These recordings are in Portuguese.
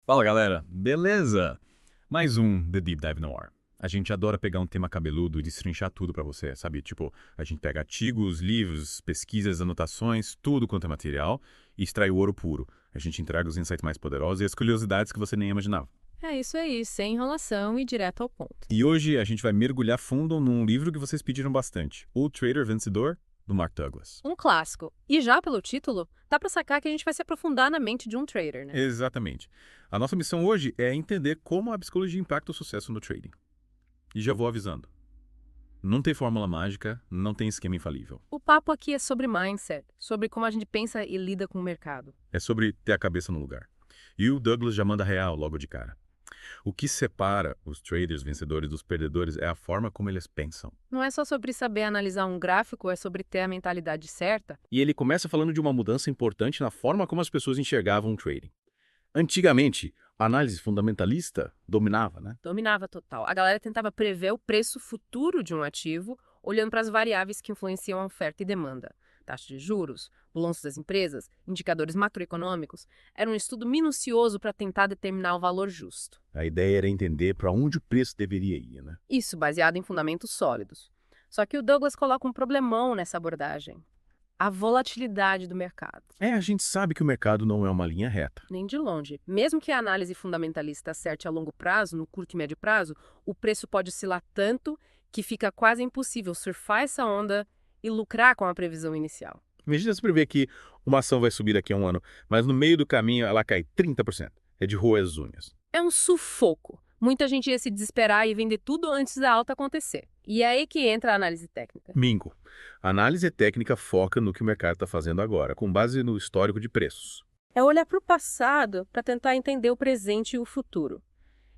Fala galera, beleza? Mais um The Deep Dive no Ar. A gente adora pegar um tema cabeludo e destrinchar tudo pra você, sabe? Tipo, a gente pega artigos, livros, pesquisas, anotações, tudo quanto é material e extrai o ouro puro. A gente entrega os insights mais poderosos e as curiosidades que você nem imaginava. É isso aí, sem enrolação e direto ao ponto. E hoje a gente vai mergulhar fundo num livro que vocês pediram bastante, O Trader Vencedor, do Mark Douglas. Um clássico. E já pelo título, dá pra sacar que a gente vai se aprofundar na mente de um trader, né? Exatamente. A nossa missão hoje é entender como a psicologia impacta o sucesso no trading. E já vou avisando. Não tem fórmula mágica, não tem esquema infalível. O papo aqui é sobre mindset, sobre como a gente pensa e lida com o mercado. É sobre ter a cabeça no lugar. E o Douglas já manda real logo de cara. O que separa os traders vencedores dos perdedores é a forma como eles pensam. Não é só sobre saber analisar um gráfico, é sobre ter a mentalidade certa. E ele começa falando de uma mudança importante na forma como as pessoas enxergavam o trading. Antigamente, a análise fundamentalista dominava, né? Dominava total. A galera tentava prever o preço futuro de um ativo, olhando para as variáveis que influenciam a oferta e demanda. Taxa de juros, balanço das empresas, indicadores macroeconômicos. Era um estudo minucioso para tentar determinar o valor justo. A ideia era entender para onde o preço deveria ir, né? Isso baseado em fundamentos sólidos. Só que o Douglas coloca um problemão nessa abordagem: a volatilidade do mercado. A gente sabe que o mercado não é uma linha reta. Nem de longe. Mesmo que a análise fundamentalista acerte a longo prazo, no curto e médio prazo, o preço pode oscilar tanto que fica quase impossível surfar essa onda e lucrar com a previsão inicial. Imagina se prever que uma ação vai subir daqui a um ano, mas no meio do caminho ela cai 30%. É de roer as unhas. É um sufoco. Muita gente ia se desesperar e vender tudo antes da alta acontecer. E é aí que entra a análise técnica. Mingo. A análise técnica foca no que o mercado está fazendo agora, com base no histórico de preços. É olhar para o passado para tentar entender o presente e o futuro.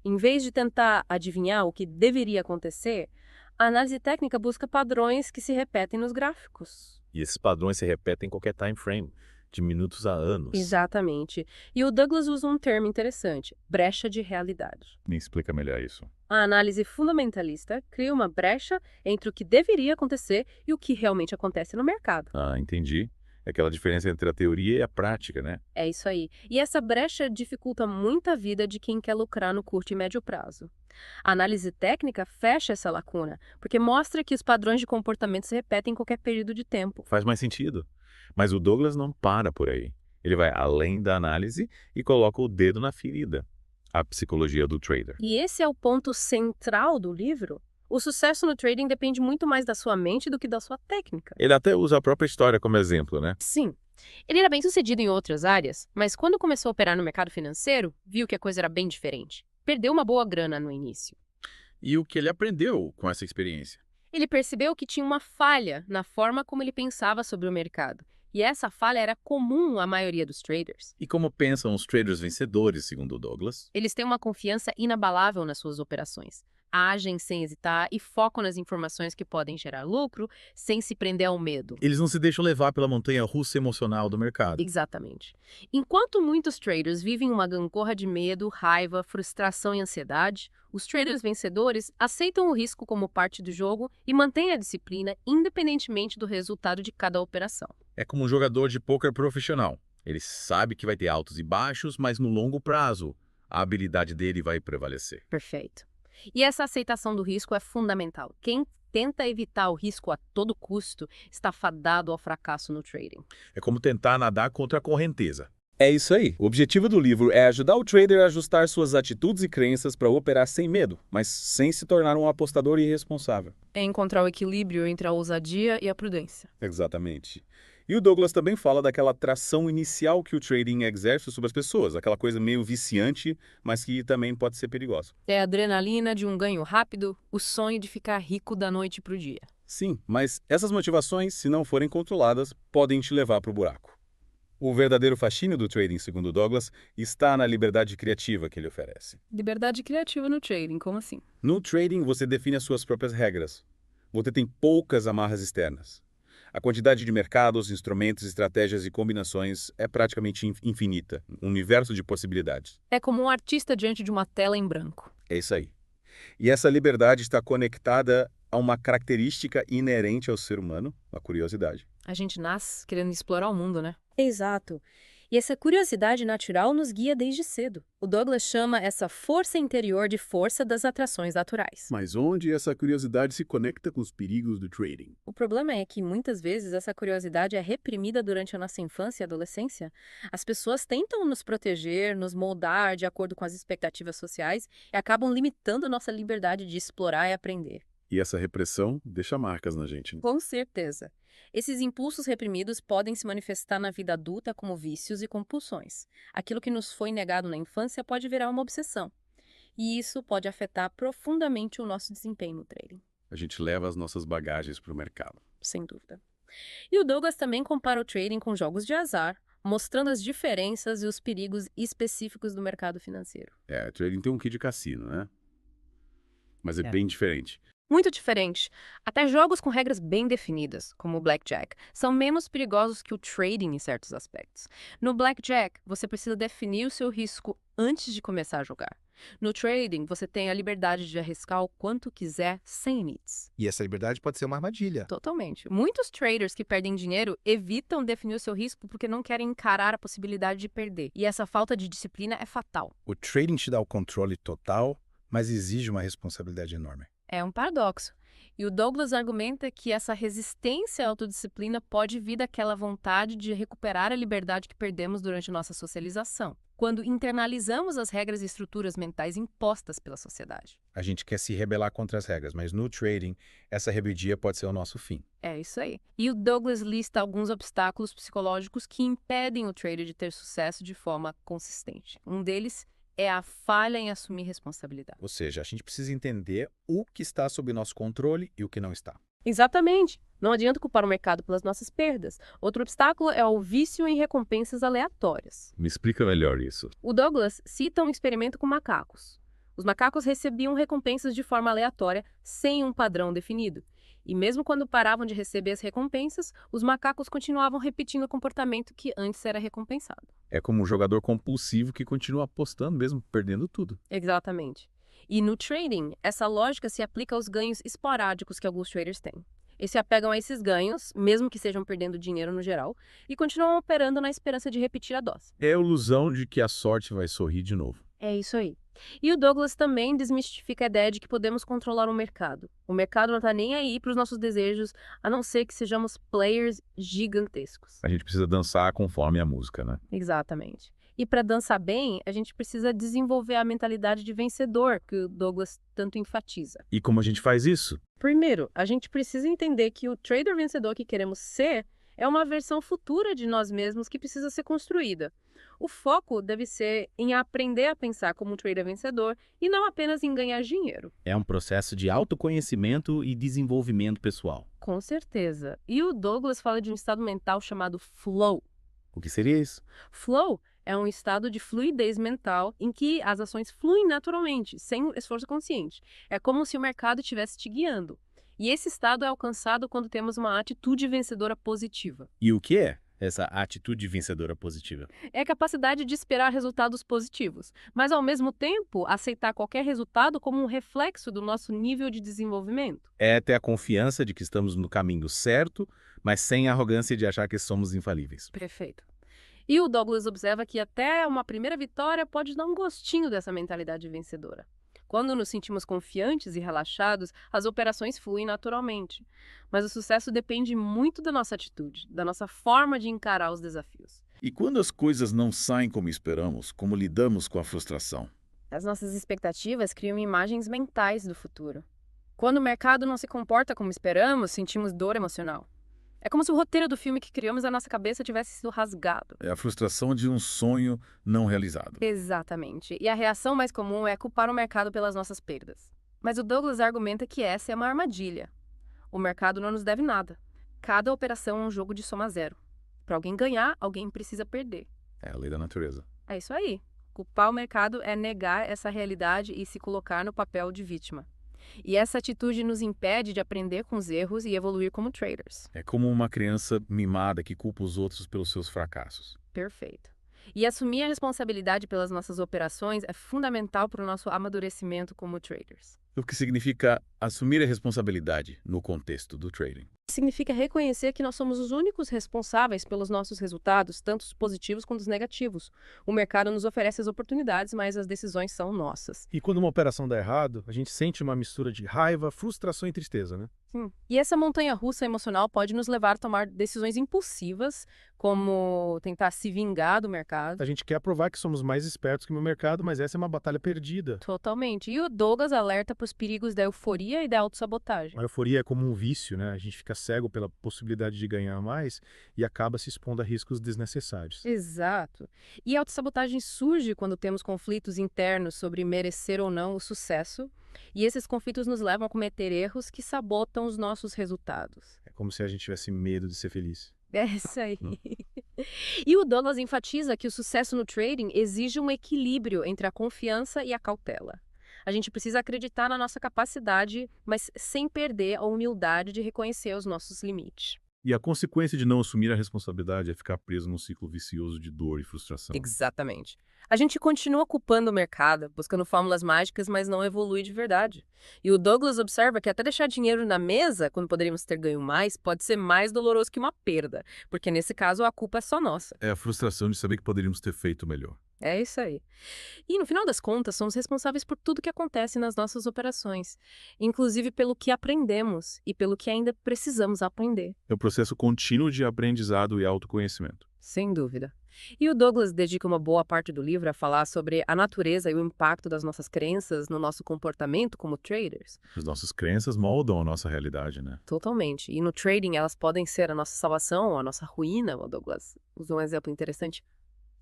Em vez de tentar adivinhar o que deveria acontecer, a análise técnica busca padrões que se repetem nos gráficos. E esses padrões se repetem em qualquer time frame, de minutos a anos. Exatamente. E o Douglas usa um termo interessante: brecha de realidade. Me explica melhor isso. A análise fundamentalista cria uma brecha entre o que deveria acontecer e o que realmente acontece no mercado. Ah, entendi. É aquela diferença entre a teoria e a prática, né? É isso aí. E essa brecha dificulta muito a vida de quem quer lucrar no curto e médio prazo. A análise técnica fecha essa lacuna, porque mostra que os padrões de comportamento se repetem em qualquer período de tempo. Faz mais sentido. Mas o Douglas não para por aí. Ele vai além da análise e coloca o dedo na ferida. A psicologia do trader. E esse é o ponto central do livro. O sucesso no trading depende muito mais da sua mente do que da sua técnica. Ele até usa a própria história como exemplo, né? Sim, ele era bem sucedido em outras áreas, mas quando começou a operar no mercado financeiro, viu que a coisa era bem diferente. Perdeu uma boa grana no início. E o que ele aprendeu com essa experiência? Ele percebeu que tinha uma falha na forma como ele pensava sobre o mercado. E essa falha era comum à maioria dos traders. E como pensam os traders vencedores, segundo o Douglas? Eles têm uma confiança inabalável nas suas operações. Agem sem hesitar e focam nas informações que podem gerar lucro sem se prender ao medo. Eles não se deixam levar pela montanha-russa emocional do mercado. Exatamente. Enquanto muitos traders vivem uma gangorra de medo, raiva, frustração e ansiedade, os traders vencedores aceitam o risco como parte do jogo e mantêm a disciplina independentemente do resultado de cada operação. É como um jogador de pôquer profissional. Ele sabe que vai ter altos e baixos, mas no longo prazo, a habilidade dele vai prevalecer. Perfeito. E essa aceitação do risco é fundamental. Quem tenta evitar o risco a todo custo está fadado ao fracasso no trading. É como tentar nadar contra a correnteza. É isso aí. O objetivo do livro é ajudar o trader a ajustar suas atitudes e crenças para operar sem medo, mas sem se tornar um apostador irresponsável. É encontrar o equilíbrio entre a ousadia e a prudência. Exatamente. E o Douglas também fala daquela atração inicial que o trading exerce sobre as pessoas, aquela coisa meio viciante, mas que também pode ser perigosa. É a adrenalina de um ganho rápido, o sonho de ficar rico da noite para o dia. Sim, mas essas motivações, se não forem controladas, podem te levar para o buraco. O verdadeiro fascínio do trading, segundo o Douglas, está na liberdade criativa que ele oferece. Liberdade criativa no trading, como assim? No trading, você define as suas próprias regras. Você tem poucas amarras externas. A quantidade de mercados, instrumentos, estratégias e combinações é praticamente infinita, um universo de possibilidades. É como um artista diante de uma tela em branco. É isso aí. E essa liberdade está conectada a uma característica inerente ao ser humano, a curiosidade. A gente nasce querendo explorar o mundo, né? Exato. E essa curiosidade natural nos guia desde cedo. O Douglas chama essa força interior de força das atrações naturais. Mas onde essa curiosidade se conecta com os perigos do trading? O problema é que muitas vezes essa curiosidade é reprimida durante a nossa infância e adolescência. As pessoas tentam nos proteger, nos moldar de acordo com as expectativas sociais e acabam limitando nossa liberdade de explorar e aprender. E essa repressão deixa marcas na gente, né? Com certeza. Esses impulsos reprimidos podem se manifestar na vida adulta como vícios e compulsões. Aquilo que nos foi negado na infância pode virar uma obsessão. E isso pode afetar profundamente o nosso desempenho no trading, A gente leva as nossas bagagens para o mercado. sem dúvida. E o Douglas também compara o trading com jogos de azar, mostrando as diferenças e os perigos específicos do mercado financeiro. Trading tem um quê de cassino, né? Mas é É. bem diferente. Muito diferente. Até jogos com regras bem definidas, como o Blackjack, são menos perigosos que o trading em certos aspectos. No Blackjack, você precisa definir o seu risco antes de começar a jogar. No trading, você tem a liberdade de arriscar o quanto quiser, sem limites. E essa liberdade pode ser uma armadilha. Totalmente. Muitos traders que perdem dinheiro evitam definir o seu risco porque não querem encarar a possibilidade de perder. E essa falta de disciplina é fatal. O trading te dá o controle total, mas exige uma responsabilidade enorme. É um paradoxo. E o Douglas argumenta que essa resistência à autodisciplina pode vir daquela vontade de recuperar a liberdade que perdemos durante nossa socialização, quando internalizamos as regras e estruturas mentais impostas pela sociedade. A gente quer se rebelar contra as regras, mas no trading, essa rebeldia pode ser o nosso fim. É isso aí. E o Douglas lista alguns obstáculos psicológicos que impedem o trader de ter sucesso de forma consistente. Um deles é a falha em assumir responsabilidade. Ou seja, a gente precisa entender o que está sob nosso controle e o que não está. Exatamente. Não adianta culpar o mercado pelas nossas perdas. Outro obstáculo é o vício em recompensas aleatórias. Me explica melhor isso. O Douglas cita um experimento com macacos. Os macacos recebiam recompensas de forma aleatória, sem um padrão definido. E mesmo quando paravam de receber as recompensas, os macacos continuavam repetindo o comportamento que antes era recompensado. É como um jogador compulsivo que continua apostando mesmo perdendo tudo. Exatamente. E no trading, essa lógica se aplica aos ganhos esporádicos que alguns traders têm. Eles se apegam a esses ganhos, mesmo que estejam perdendo dinheiro no geral, e continuam operando na esperança de repetir a dose. É a ilusão de que a sorte vai sorrir de novo. É isso aí. E o Douglas também desmistifica a ideia de que podemos controlar o mercado. O mercado não está nem aí para os nossos desejos, a não ser que sejamos players gigantescos. A gente precisa dançar conforme a música, né? Exatamente. E para dançar bem, a gente precisa desenvolver a mentalidade de vencedor, que o Douglas tanto enfatiza. E como a gente faz isso? Primeiro, a gente precisa entender que o trader vencedor que queremos ser é uma versão futura de nós mesmos que precisa ser construída. O foco deve ser em aprender a pensar como um trader vencedor e não apenas em ganhar dinheiro. É um processo de autoconhecimento e desenvolvimento pessoal. Com certeza. E o Douglas fala de um estado mental chamado flow. O que seria isso? Flow é um estado de fluidez mental em que as ações fluem naturalmente, sem esforço consciente. É como se o mercado estivesse te guiando. E esse estado é alcançado quando temos uma atitude vencedora positiva. E o que é essa atitude vencedora positiva? É a capacidade de esperar resultados positivos, mas ao mesmo tempo aceitar qualquer resultado como um reflexo do nosso nível de desenvolvimento. É ter a confiança de que estamos no caminho certo, mas sem a arrogância de achar que somos infalíveis. Perfeito. E o Douglas observa que até uma primeira vitória pode dar um gostinho dessa mentalidade vencedora. Quando nos sentimos confiantes e relaxados, as operações fluem naturalmente. Mas o sucesso depende muito da nossa atitude, da nossa forma de encarar os desafios. E quando as coisas não saem como esperamos, como lidamos com a frustração? As nossas expectativas criam imagens mentais do futuro. Quando o mercado não se comporta como esperamos, sentimos dor emocional. É como se o roteiro do filme que criamos na nossa cabeça tivesse sido rasgado. É a frustração de um sonho não realizado. Exatamente. E a reação mais comum é culpar o mercado pelas nossas perdas. Mas o Douglas argumenta que essa é uma armadilha. O mercado não nos deve nada. Cada operação é um jogo de soma zero. Para alguém ganhar, alguém precisa perder. É a lei da natureza. É isso aí. Culpar o mercado é negar essa realidade e se colocar no papel de vítima. E essa atitude nos impede de aprender com os erros e evoluir como traders. É como uma criança mimada que culpa os outros pelos seus fracassos. Perfeito. E assumir a responsabilidade pelas nossas operações é fundamental para o nosso amadurecimento como traders. O que significa assumir a responsabilidade no contexto do trading. Significa reconhecer que nós somos os únicos responsáveis pelos nossos resultados, tanto os positivos quanto os negativos. O mercado nos oferece as oportunidades, mas as decisões são nossas. E quando uma operação dá errado, a gente sente uma mistura de raiva, frustração e tristeza, né? Sim. E essa montanha-russa emocional pode nos levar a tomar decisões impulsivas, como tentar se vingar do mercado. A gente quer provar que somos mais espertos que o mercado, mas essa é uma batalha perdida. Totalmente. E o Douglas alerta para os perigos da euforia e da autossabotagem. A euforia é como um vício, né? A gente fica cego pela possibilidade de ganhar mais e acaba se expondo a riscos desnecessários. Exato. E a autossabotagem surge quando temos conflitos internos sobre merecer ou não o sucesso, e esses conflitos nos levam a cometer erros que sabotam os nossos resultados. É como se a gente tivesse medo de ser feliz. É isso aí. E o Douglas enfatiza que o sucesso no trading exige um equilíbrio entre a confiança e a cautela. A gente precisa acreditar na nossa capacidade, mas sem perder a humildade de reconhecer os nossos limites. E a consequência de não assumir a responsabilidade é ficar preso num ciclo vicioso de dor e frustração. Exatamente. A gente continua culpando o mercado, buscando fórmulas mágicas, mas não evolui de verdade. E o Douglas observa que até deixar dinheiro na mesa, quando poderíamos ter ganho mais, pode ser mais doloroso que uma perda, porque nesse caso a culpa é só nossa. É a frustração de saber que poderíamos ter feito melhor. É isso aí. E no final das contas, somos responsáveis por tudo que acontece nas nossas operações, inclusive pelo que aprendemos e pelo que ainda precisamos aprender. É um processo contínuo de aprendizado e autoconhecimento. Sem dúvida. E o Douglas dedica uma boa parte do livro a falar sobre a natureza e o impacto das nossas crenças no nosso comportamento como traders. As nossas crenças moldam a nossa realidade, né? Totalmente. E no trading elas podem ser a nossa salvação ou a nossa ruína. O Douglas usou um exemplo interessante.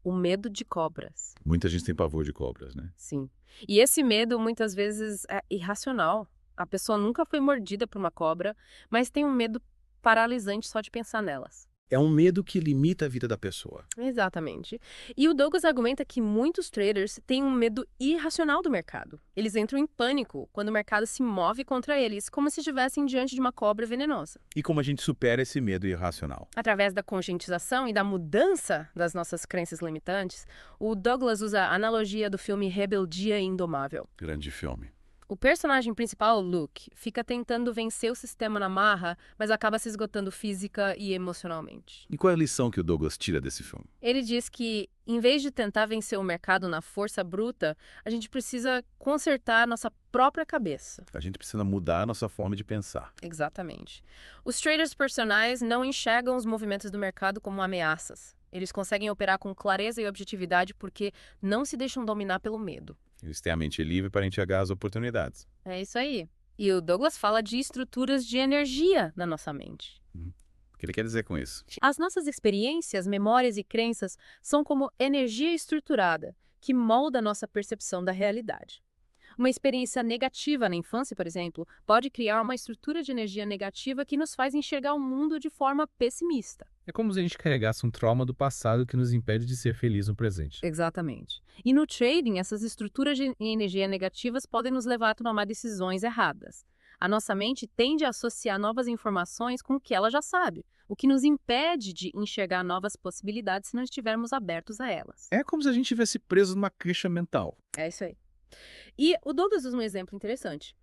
O medo de cobras. Muita gente tem pavor de cobras, né? Sim. E esse medo muitas vezes é irracional. A pessoa nunca foi mordida por uma cobra, mas tem um medo paralisante só de pensar nelas. É um medo que limita a vida da pessoa. Exatamente. E o Douglas argumenta que muitos traders têm um medo irracional do mercado. Eles entram em pânico quando o mercado se move contra eles, como se estivessem diante de uma cobra venenosa. E como a gente supera esse medo irracional? Através da conscientização e da mudança das nossas crenças limitantes, o Douglas usa a analogia do filme Rebeldia Indomável. Grande filme. O personagem principal, Luke, fica tentando vencer o sistema na marra, mas acaba se esgotando física e emocionalmente. E qual é a lição que o Douglas tira desse filme? Ele diz que, em vez de tentar vencer o mercado na força bruta, a gente precisa consertar nossa própria cabeça. A gente precisa mudar a nossa forma de pensar. Exatamente. Os traders personais não enxergam os movimentos do mercado como ameaças. Eles conseguem operar com clareza e objetividade porque não se deixam dominar pelo medo. Eles têm a mente livre para enxergar as oportunidades. É isso aí. E o Douglas fala de estruturas de energia na nossa mente. O que ele quer dizer com isso? As nossas experiências, memórias e crenças são como energia estruturada que molda a nossa percepção da realidade. Uma experiência negativa na infância, por exemplo, pode criar uma estrutura de energia negativa que nos faz enxergar o mundo de forma pessimista. É como se a gente carregasse um trauma do passado que nos impede de ser feliz no presente. Exatamente. E no trading, essas estruturas de energia negativas podem nos levar a tomar decisões erradas. A nossa mente tende a associar novas informações com o que ela já sabe, o que nos impede de enxergar novas possibilidades se não estivermos abertos a elas. É como se a gente estivesse preso numa caixa mental. É isso aí. E o Douglas usa um exemplo interessante.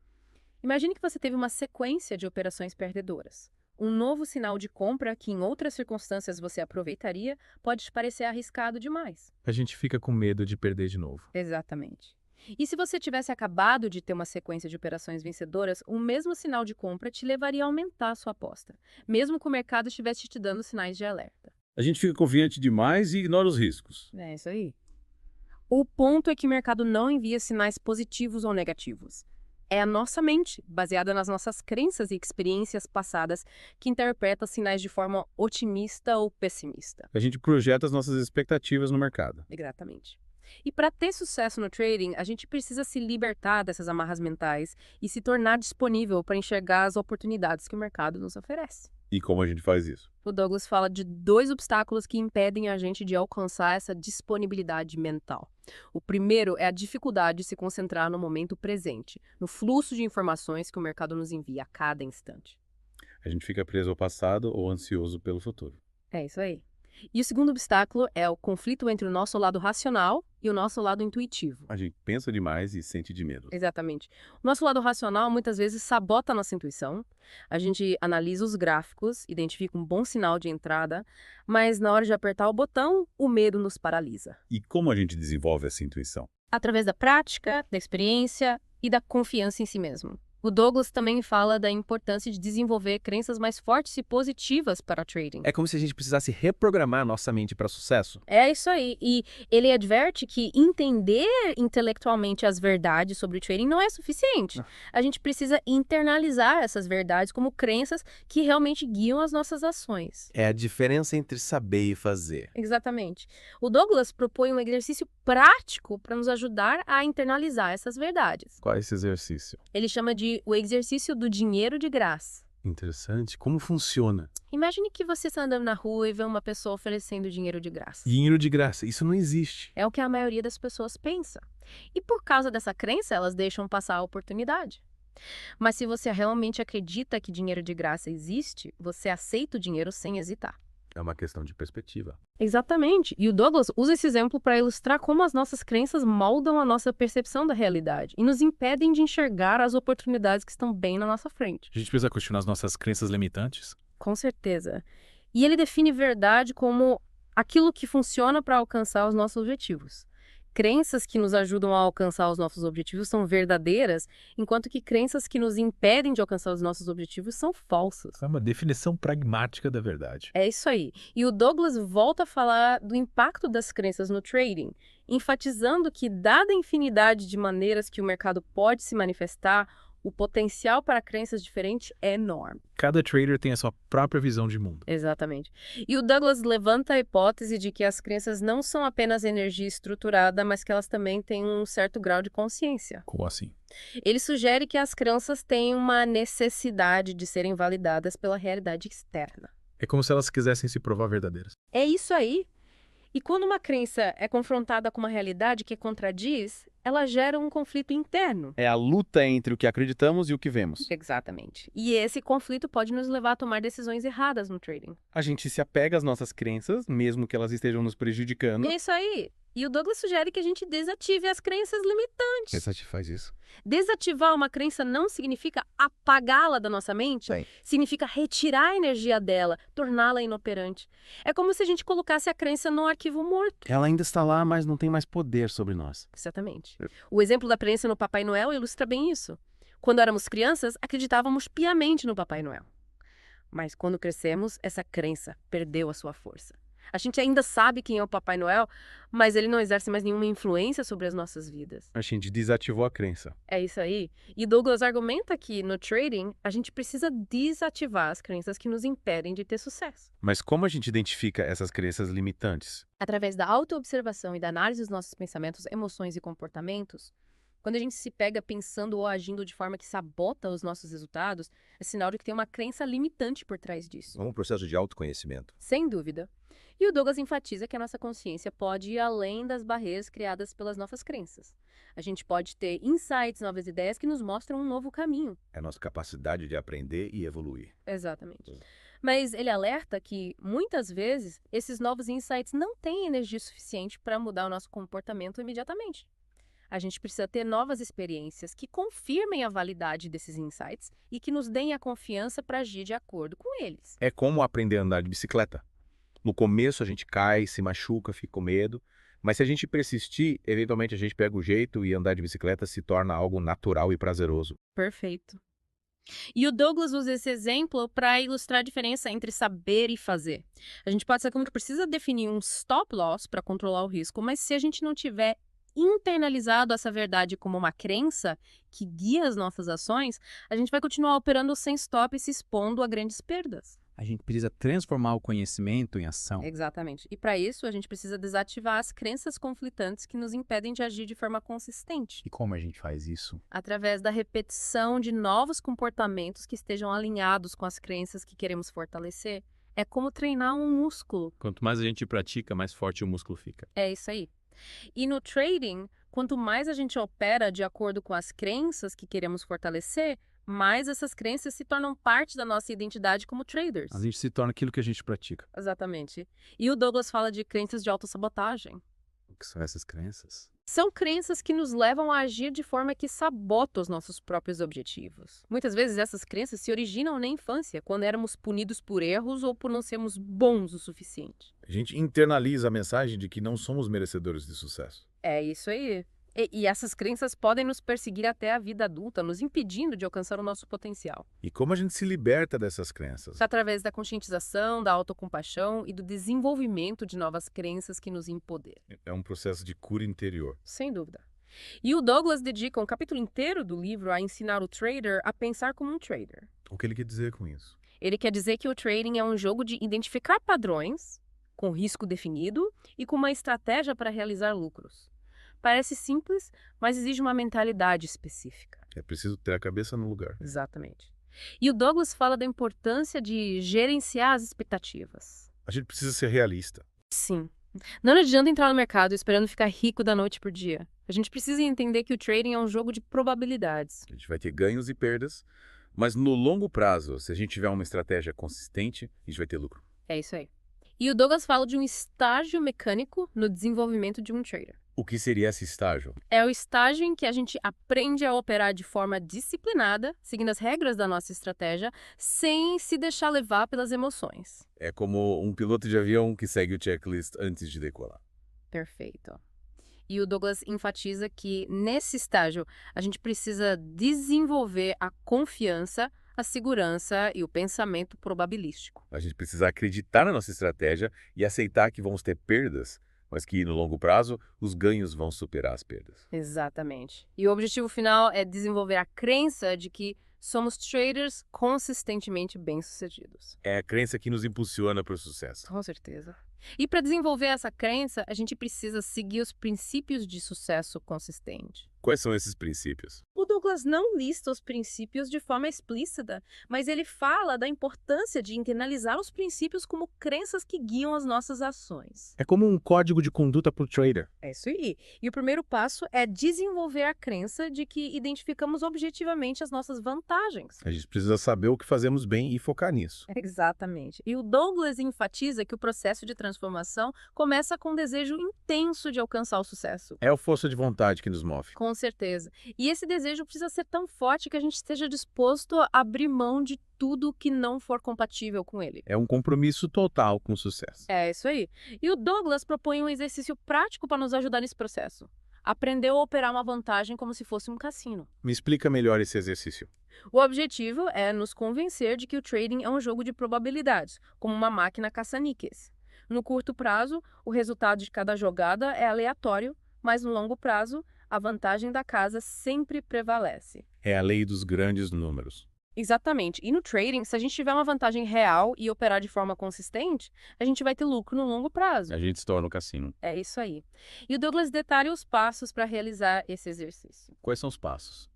Imagine que você teve uma sequência de operações perdedoras. Um novo sinal de compra que em outras circunstâncias você aproveitaria pode te parecer arriscado demais. A gente fica com medo de perder de novo. Exatamente. E se você tivesse acabado de ter uma sequência de operações vencedoras, o mesmo sinal de compra te levaria a aumentar a sua aposta, mesmo que o mercado estivesse te dando sinais de alerta. A gente fica confiante demais e ignora os riscos. É isso aí. O ponto é que o mercado não envia sinais positivos ou negativos. É a nossa mente, baseada nas nossas crenças e experiências passadas, que interpreta sinais de forma otimista ou pessimista. A gente projeta as nossas expectativas no mercado. Exatamente. E para ter sucesso no trading, a gente precisa se libertar dessas amarras mentais e se tornar disponível para enxergar as oportunidades que o mercado nos oferece. E como a gente faz isso? O Douglas fala de 2 obstáculos que impedem a gente de alcançar essa disponibilidade mental. O primeiro é a dificuldade de se concentrar no momento presente, no fluxo de informações que o mercado nos envia a cada instante. A gente fica preso ao passado ou ansioso pelo futuro. É isso aí. E o segundo obstáculo é o conflito entre o nosso lado racional e o nosso lado intuitivo. A gente pensa demais e sente de medo. Exatamente. O nosso lado racional muitas vezes sabota a nossa intuição. A gente analisa os gráficos, identifica um bom sinal de entrada, mas na hora de apertar o botão, o medo nos paralisa. E como a gente desenvolve essa intuição? Através da prática, da experiência e da confiança em si mesmo. O Douglas também fala da importância de desenvolver crenças mais fortes e positivas para trading. É como se a gente precisasse reprogramar nossa mente para sucesso. É isso aí. E ele adverte que entender intelectualmente as verdades sobre o trading não é suficiente. A gente precisa internalizar essas verdades como crenças que realmente guiam as nossas ações. É a diferença entre saber e fazer. Exatamente. O Douglas propõe um exercício prático para nos ajudar a internalizar essas verdades. Qual é esse exercício? Ele chama de o exercício do dinheiro de graça. Interessante. Como funciona? Imagine que você está andando na rua e vê uma pessoa oferecendo dinheiro de graça. Dinheiro de graça. Isso não existe. É o que a maioria das pessoas pensa. E por causa dessa crença, elas deixam passar a oportunidade. Mas se você realmente acredita que dinheiro de graça existe, você aceita o dinheiro sem hesitar. É uma questão de perspectiva. Exatamente. E o Douglas usa esse exemplo para ilustrar como as nossas crenças moldam a nossa percepção da realidade e nos impedem de enxergar as oportunidades que estão bem na nossa frente. A gente precisa questionar as nossas crenças limitantes? Com certeza. E ele define verdade como aquilo que funciona para alcançar os nossos objetivos. Crenças que nos ajudam a alcançar os nossos objetivos são verdadeiras, enquanto que crenças que nos impedem de alcançar os nossos objetivos são falsas. É uma definição pragmática da verdade. É isso aí. E o Douglas volta a falar do impacto das crenças no trading, enfatizando que, dada a infinidade de maneiras que o mercado pode se manifestar, o potencial para crenças diferentes é enorme. Cada trader tem a sua própria visão de mundo. Exatamente. E o Douglas levanta a hipótese de que as crenças não são apenas energia estruturada, mas que elas também têm um certo grau de consciência. Como assim? Ele sugere que as crenças têm uma necessidade de serem validadas pela realidade externa. É como se elas quisessem se provar verdadeiras. É isso aí. E quando uma crença é confrontada com uma realidade que contradiz, ela gera um conflito interno. É a luta entre o que acreditamos e o que vemos. Exatamente. E esse conflito pode nos levar a tomar decisões erradas no trading. A gente se apega às nossas crenças, mesmo que elas estejam nos prejudicando. É isso aí. E o Douglas sugere que a gente desative as crenças limitantes. Reset faz isso. Desativar uma crença não significa apagá-la da nossa mente. Sim. Significa retirar a energia dela, torná-la inoperante. É como se a gente colocasse a crença num arquivo morto. Ela ainda está lá, mas não tem mais poder sobre nós. Exatamente. O exemplo da crença no Papai Noel ilustra bem isso. Quando éramos crianças, acreditávamos piamente no Papai Noel. Mas quando crescemos, essa crença perdeu a sua força. A gente ainda sabe quem é o Papai Noel, mas ele não exerce mais nenhuma influência sobre as nossas vidas. A gente desativou a crença. É isso aí. E Douglas argumenta que, no trading, a gente precisa desativar as crenças que nos impedem de ter sucesso. Mas como a gente identifica essas crenças limitantes? Através da autoobservação e da análise dos nossos pensamentos, emoções e comportamentos, quando a gente se pega pensando ou agindo de forma que sabota os nossos resultados, é sinal de que tem uma crença limitante por trás disso. É um processo de autoconhecimento. Sem dúvida. E o Douglas enfatiza que a nossa consciência pode ir além das barreiras criadas pelas nossas crenças. A gente pode ter insights, novas ideias que nos mostram um novo caminho. É a nossa capacidade de aprender e evoluir. Exatamente. Mas ele alerta que, muitas vezes, esses novos insights não têm energia suficiente para mudar o nosso comportamento imediatamente. A gente precisa ter novas experiências que confirmem a validade desses insights e que nos deem a confiança para agir de acordo com eles. É como aprender a andar de bicicleta. No começo a gente cai, se machuca, fica com medo, mas se a gente persistir, eventualmente a gente pega o jeito e andar de bicicleta se torna algo natural e prazeroso. Perfeito. E o Douglas usa esse exemplo para ilustrar a diferença entre saber e fazer. A gente pode ser como que precisa definir um stop loss para controlar o risco, mas se a gente não tiver internalizado essa verdade como uma crença que guia as nossas ações, a gente vai continuar operando sem stop e se expondo a grandes perdas. A gente precisa transformar o conhecimento em ação. Exatamente. E para isso, a gente precisa desativar as crenças conflitantes que nos impedem de agir de forma consistente. E como a gente faz isso? Através da repetição de novos comportamentos que estejam alinhados com as crenças que queremos fortalecer. É como treinar um músculo. Quanto mais a gente pratica, mais forte o músculo fica. É isso aí. E no trading, quanto mais a gente opera de acordo com as crenças que queremos fortalecer, mais essas crenças se tornam parte da nossa identidade como traders. A gente se torna aquilo que a gente pratica. Exatamente. E o Douglas fala de crenças de autossabotagem. O que são essas crenças? São crenças que nos levam a agir de forma que sabota os nossos próprios objetivos. Muitas vezes essas crenças se originam na infância, quando éramos punidos por erros ou por não sermos bons o suficiente. A gente internaliza a mensagem de que não somos merecedores de sucesso. É isso aí. E essas crenças podem nos perseguir até a vida adulta, nos impedindo de alcançar o nosso potencial. E como a gente se liberta dessas crenças? Através da conscientização, da autocompaixão e do desenvolvimento de novas crenças que nos empoderam. É um processo de cura interior. Sem dúvida. E o Douglas dedica um capítulo inteiro do livro a ensinar o trader a pensar como um trader. O que ele quer dizer com isso? Ele quer dizer que o trading é um jogo de identificar padrões, com risco definido e com uma estratégia para realizar lucros. Parece simples, mas exige uma mentalidade específica. É preciso ter a cabeça no lugar. Exatamente. E o Douglas fala da importância de gerenciar as expectativas. A gente precisa ser realista. Sim. Não adianta entrar no mercado esperando ficar rico da noite por dia. A gente precisa entender que o trading é um jogo de probabilidades. A gente vai ter ganhos e perdas, mas no longo prazo, se a gente tiver uma estratégia consistente, a gente vai ter lucro. É isso aí. E o Douglas fala de um estágio mecânico no desenvolvimento de um trader. O que seria esse estágio? É o estágio em que a gente aprende a operar de forma disciplinada, seguindo as regras da nossa estratégia, sem se deixar levar pelas emoções. É como um piloto de avião que segue o checklist antes de decolar. Perfeito. E o Douglas enfatiza que, nesse estágio, a gente precisa desenvolver a confiança, a segurança e o pensamento probabilístico. A gente precisa acreditar na nossa estratégia e aceitar que vamos ter perdas, mas que no longo prazo os ganhos vão superar as perdas. Exatamente. E o objetivo final é desenvolver a crença de que somos traders consistentemente bem-sucedidos. É a crença que nos impulsiona para o sucesso. Com certeza. E para desenvolver essa crença, a gente precisa seguir os princípios de sucesso consistente. Quais são esses princípios? O Douglas não lista os princípios de forma explícita, mas ele fala da importância de internalizar os princípios como crenças que guiam as nossas ações. É como um código de conduta para o trader. É isso aí. E o primeiro passo é desenvolver a crença de que identificamos objetivamente as nossas vantagens. A gente precisa saber o que fazemos bem e focar nisso. Exatamente. E o Douglas enfatiza que o processo de transformação começa com um desejo intenso de alcançar o sucesso. É a força de vontade que nos move. Com certeza. E esse desejo precisa ser tão forte que a gente esteja disposto a abrir mão de tudo que não for compatível com ele. É um compromisso total com o sucesso. É isso aí. E o Douglas propõe um exercício prático para nos ajudar nesse processo. Aprender a operar uma vantagem como se fosse um cassino. Me explica melhor esse exercício. O objetivo é nos convencer de que o trading é um jogo de probabilidades, como uma máquina caça-níqueis. No curto prazo, o resultado de cada jogada é aleatório, mas no longo prazo, a vantagem da casa sempre prevalece. É a lei dos grandes números. Exatamente. E no trading, se a gente tiver uma vantagem real e operar de forma consistente, a gente vai ter lucro no longo prazo. A gente se torna um cassino. É isso aí. E o Douglas detalha os passos para realizar esse exercício. Quais são os passos?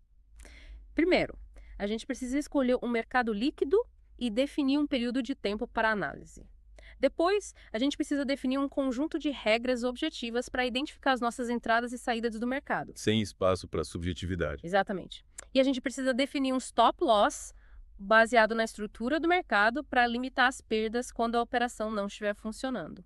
Primeiro, a gente precisa escolher um mercado líquido e definir um período de tempo para análise. Depois, a gente precisa definir um conjunto de regras objetivas para identificar as nossas entradas e saídas do mercado. Sem espaço para subjetividade. Exatamente. E a gente precisa definir um stop loss baseado na estrutura do mercado para limitar as perdas quando a operação não estiver funcionando.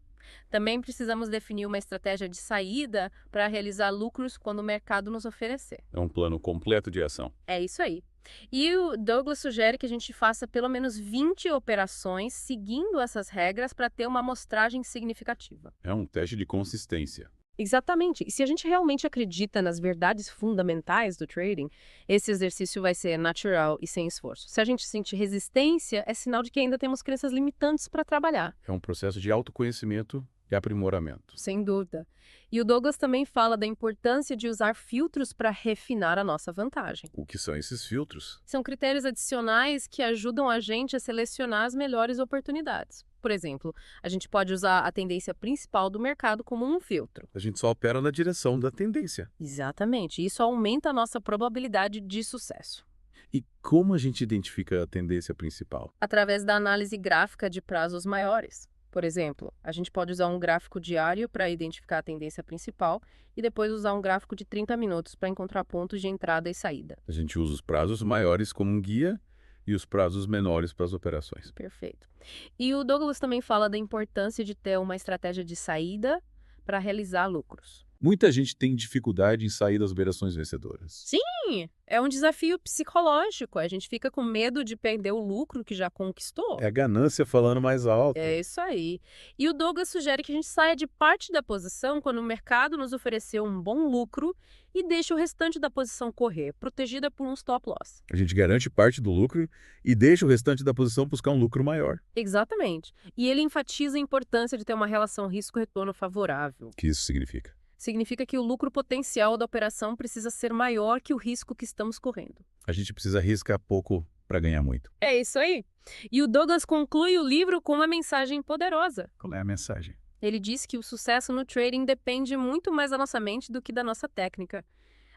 Também precisamos definir uma estratégia de saída para realizar lucros quando o mercado nos oferecer. É um plano completo de ação. É isso aí. E o Douglas sugere que a gente faça pelo menos 20 operações seguindo essas regras para ter uma amostragem significativa. É um teste de consistência. Exatamente. E se a gente realmente acredita nas verdades fundamentais do trading, esse exercício vai ser natural e sem esforço. Se a gente sente resistência, é sinal de que ainda temos crenças limitantes para trabalhar. É um processo de autoconhecimento e aprimoramento. Sem dúvida. E o Douglas também fala da importância de usar filtros para refinar a nossa vantagem. O que são esses filtros? São critérios adicionais que ajudam a gente a selecionar as melhores oportunidades. Por exemplo, a gente pode usar a tendência principal do mercado como um filtro. A gente só opera na direção da tendência. Exatamente. Isso aumenta a nossa probabilidade de sucesso. E como a gente identifica a tendência principal? Através da análise gráfica de prazos maiores. Por exemplo, a gente pode usar um gráfico diário para identificar a tendência principal e depois usar um gráfico de 30 minutos para encontrar pontos de entrada e saída. A gente usa os prazos maiores como um guia e os prazos menores para as operações. Perfeito. E o Douglas também fala da importância de ter uma estratégia de saída para realizar lucros. Muita gente tem dificuldade em sair das operações vencedoras. Sim, é um desafio psicológico. A gente fica com medo de perder o lucro que já conquistou. É a ganância falando mais alto. É isso aí. E o Douglas sugere que a gente saia de parte da posição quando o mercado nos ofereceu um bom lucro e deixe o restante da posição correr, protegida por um stop loss. A gente garante parte do lucro e deixa o restante da posição buscar um lucro maior. Exatamente. E ele enfatiza a importância de ter uma relação risco-retorno favorável. O que isso significa? Significa que o lucro potencial da operação precisa ser maior que o risco que estamos correndo. A gente precisa arriscar pouco para ganhar muito. É isso aí. E o Douglas conclui o livro com uma mensagem poderosa. Qual é a mensagem? Ele diz que o sucesso no trading depende muito mais da nossa mente do que da nossa técnica.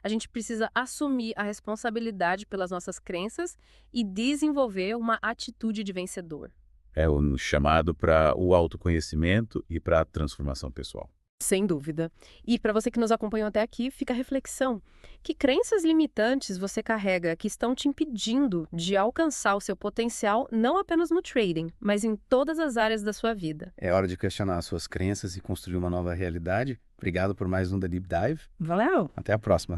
A gente precisa assumir a responsabilidade pelas nossas crenças e desenvolver uma atitude de vencedor. É o chamado para o autoconhecimento e para a transformação pessoal. Sem dúvida. E para você que nos acompanhou até aqui, fica a reflexão. Que crenças limitantes você carrega que estão te impedindo de alcançar o seu potencial não apenas no trading, mas em todas as áreas da sua vida? É hora de questionar as suas crenças e construir uma nova realidade. Obrigado por mais um The Deep Dive. Valeu! Até a próxima.